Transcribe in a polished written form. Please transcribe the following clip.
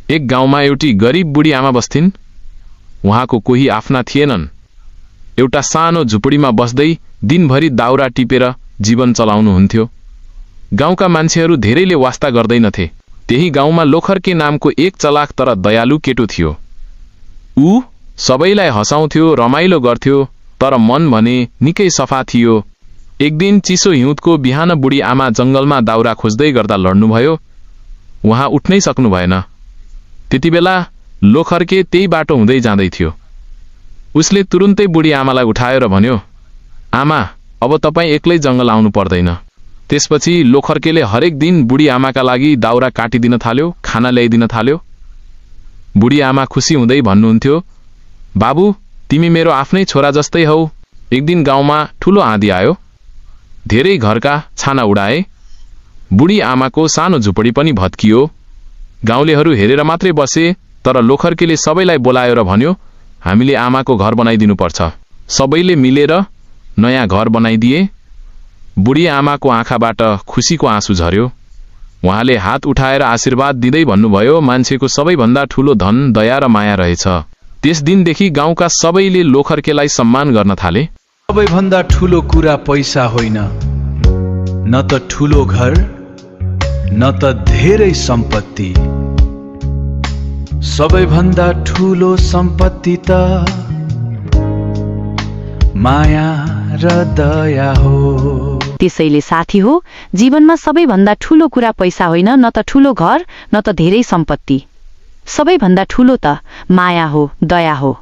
एक गाउँमा एउटी गरिब बुढी आमा बस्थिन्। उहाँको कोही आफ्ना थिएनन्। एउटा सानो झुपडीमा बस्दै दिनभरि दाउरा टिपेर जीवन चलाउनुहुन्थ्यो। गाउँका मान्छेहरू धेरैले वास्ता गर्दैनथे। त्यही गाउँमा लोखर्के नामको एक चलाक तर दयालु केटो थियो। ऊ सबैलाई हँसाउँथ्यो, रमाइलो गर्थ्यो, तर मन भने निकै सफा थियो। एक दिन चिसो हिउँदको बिहान बुढी आमा जंगलमा दाउरा खोज्दै गर्दा लड्नुभयो। उहाँ उठ्नै सक्नु भएन। त्यतिबेला लोखर्के त्यही बाटो हुँदै जाँदै थियो। उसले तुरुन्तै बुढी आमालाई उठायो र भन्यो, आमा, अब तपाईँ एक्लै जंगल आउनु पर्दैन। त्यसपछि लोखर्केले हरेक दिन बुढी आमाका लागि दाउरा काटिदिन थाल्यो, खाना ल्याइदिन थाल्यो। बुढी आमा खुसी हुँदै भन्नुहुन्थ्यो, बाबु, तिमी मेरो आफ्नै छोरा जस्तै हौ। एक दिन गाउँमा ठूलो आँधी आयो। धेरै घरका छाना उडाए। बुढी आमाको सानो झुपडी पनि भत्कियो। गाउँलेहरू हेरेर मात्रै बसे, तर लोखर्केले सबैलाई बोलायो र भन्यो, हामीले आमाको घर बनाइदिनुपर्छ। सबैले मिलेर नयाँ घर बनाइदिए। बुढी आमाको आँखाबाट खुसीको आँसु झर्यो। उहाँले हात उठाएर आशीर्वाद दिँदै भन्नुभयो, मान्छेको सबैभन्दा ठूलो धन दया र माया रहेछ। त्यस दिनदेखि गाउँका सबैले लोखर्केलाई सम्मान गर्न थाले। सबैभन्दा ठूलो कुरा पैसा होइन, न त ठूलो घर, न त धेरै सम्पत्ति। सबैभन्दा ठूलो सम्पत्ति त माया र दया हो। त्यसैले साथी हो, जीवनमा सबैभन्दा ठूलो कुरा पैसा होइन, न त ठूलो घर, न त धेरै सम्पत्ति। सबैभन्दा ठूलो त माया हो, दया हो।